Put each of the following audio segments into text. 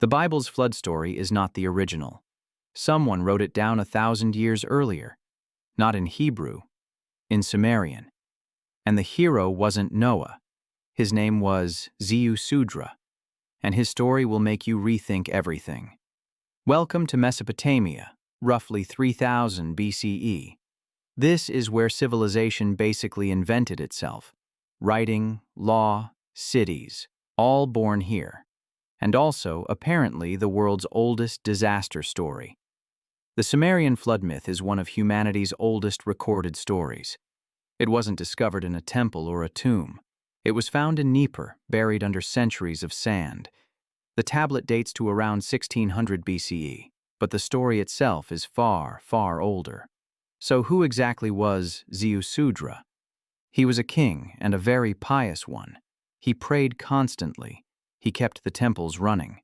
The Bible's flood story is not the original. Someone wrote it down 1,000 years earlier, not in Hebrew, in Sumerian. And the hero wasn't Noah. His name was Ziusudra, and his story will make you rethink everything. Welcome to Mesopotamia, roughly 3000 BCE. This is where civilization basically invented itself. Writing, law, cities, all born here. And also, apparently, the world's oldest disaster story. The Sumerian flood myth is one of humanity's oldest recorded stories. It wasn't discovered in a temple or a tomb. It was found in Nippur, buried under centuries of sand. The tablet dates to around 1600 BCE, but the story itself is far, far older. So who exactly was Ziusudra? He was a king, and a very pious one. He prayed constantly. He kept the temples running.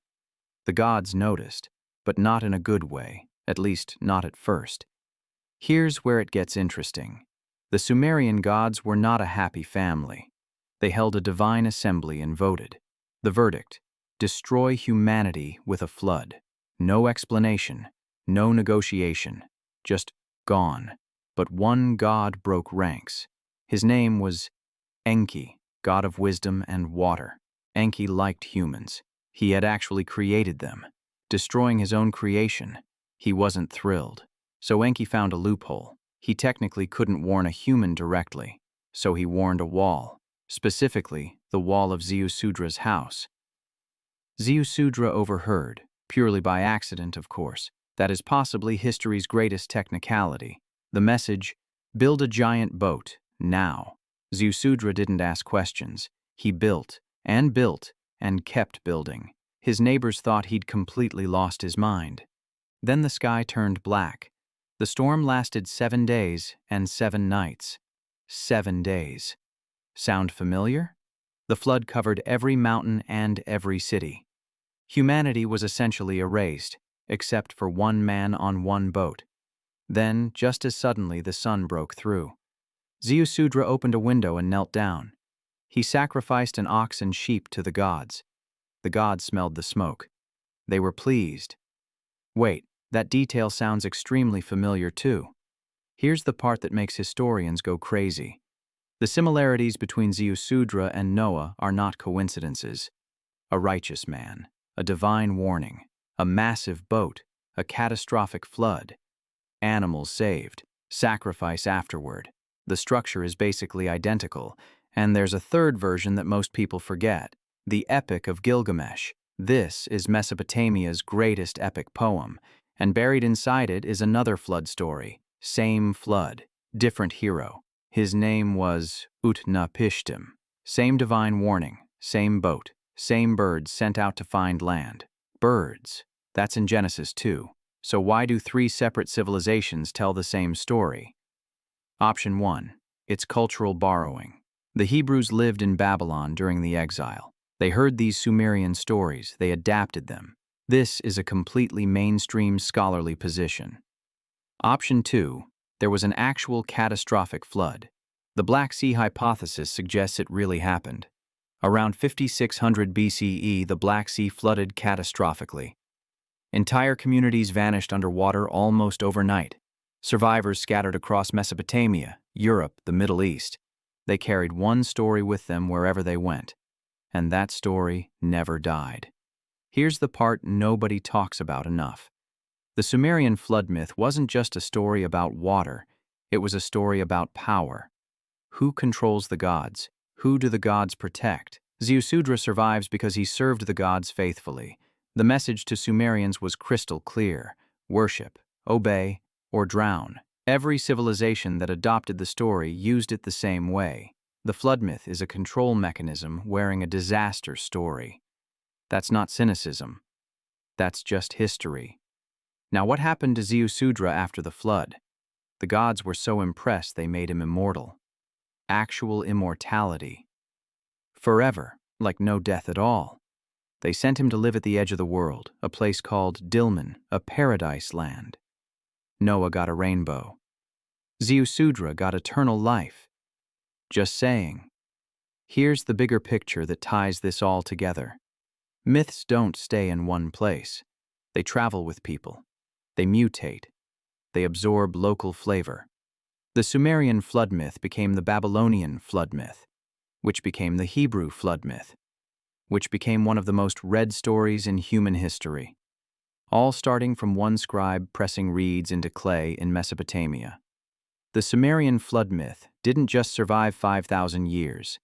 The gods noticed, but not in a good way, at least not at first. Here's where it gets interesting. The Sumerian gods were not a happy family. They held a divine assembly and voted. The verdict: destroy humanity with a flood. No explanation, no negotiation, just gone. But one god broke ranks. His name was Enki, god of wisdom and water. Enki liked humans. He had actually created them. Destroying his own creation, he wasn't thrilled. So Enki found a loophole. He technically couldn't warn a human directly, so he warned a wall, specifically the wall of Ziusudra's house. Ziusudra overheard, purely by accident, of course. That is possibly history's greatest technicality. The message: build a giant boat, now. Ziusudra didn't ask questions. He built, and kept building. His neighbors thought he'd completely lost his mind. Then the sky turned black. The storm lasted 7 days and 7 nights. 7 days. Sound familiar? The flood covered every mountain and every city. Humanity was essentially erased, except for one man on one boat. Then, just as suddenly, the sun broke through. Ziusudra opened a window and knelt down. He sacrificed an ox and sheep to the gods. The gods smelled the smoke. They were pleased. Wait, that detail sounds extremely familiar too. Here's the part that makes historians go crazy. The similarities between Ziusudra and Noah are not coincidences. A righteous man, a divine warning, a massive boat, a catastrophic flood. Animals saved, sacrifice afterward. The structure is basically identical. And there's a third version that most people forget, the Epic of Gilgamesh. This is Mesopotamia's greatest epic poem, and buried inside it is another flood story. Same flood, different hero. His name was Utnapishtim. Same divine warning, same boat, same birds sent out to find land. Birds. That's in Genesis 2. So why do 3 separate civilizations tell the same story? Option 1. It's cultural borrowing. The Hebrews lived in Babylon during the exile. They heard these Sumerian stories, they adapted them. This is a completely mainstream scholarly position. Option 2, there was an actual catastrophic flood. The Black Sea hypothesis suggests it really happened. Around 5600 BCE, the Black Sea flooded catastrophically. Entire communities vanished underwater almost overnight. Survivors scattered across Mesopotamia, Europe, the Middle East. They carried one story with them wherever they went, and that story never died. Here's the part nobody talks about enough. The Sumerian flood myth wasn't just a story about water, it was a story about power. Who controls the gods? Who do the gods protect? Ziusudra survives because he served the gods faithfully. The message to Sumerians was crystal clear: worship, obey, or drown. Every civilization that adopted the story used it the same way. The flood myth is a control mechanism wearing a disaster story. That's not cynicism. That's just history. Now, what happened to Ziusudra after the flood? The gods were so impressed they made him immortal. Actual immortality. Forever, like no death at all. They sent him to live at the edge of the world, a place called Dilmun, a paradise land. Noah got a rainbow. Ziusudra got eternal life. Just saying. Here's the bigger picture that ties this all together. Myths don't stay in one place. They travel with people. They mutate. They absorb local flavor. The Sumerian flood myth became the Babylonian flood myth, which became the Hebrew flood myth, which became one of the most read stories in human history, all starting from one scribe pressing reeds into clay in Mesopotamia. The Sumerian flood myth didn't just survive 5,000 years.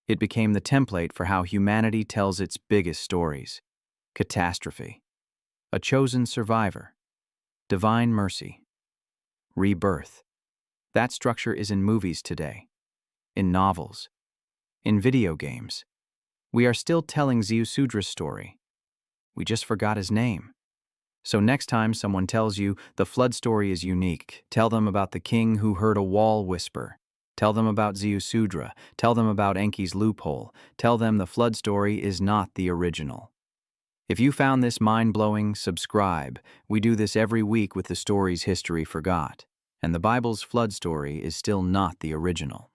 It became the template for how humanity tells its biggest stories. Catastrophe. A chosen survivor. Divine mercy. Rebirth. That structure is in movies today, in novels, in video games. We are still telling Ziusudra's story. We just forgot his name. So next time someone tells you the flood story is unique, tell them about the king who heard a wall whisper. Tell them about Ziusudra. Tell them about Enki's loophole. Tell them the flood story is not the original. If you found this mind-blowing, subscribe. We do this every week with the stories history forgot. And the Bible's flood story is still not the original.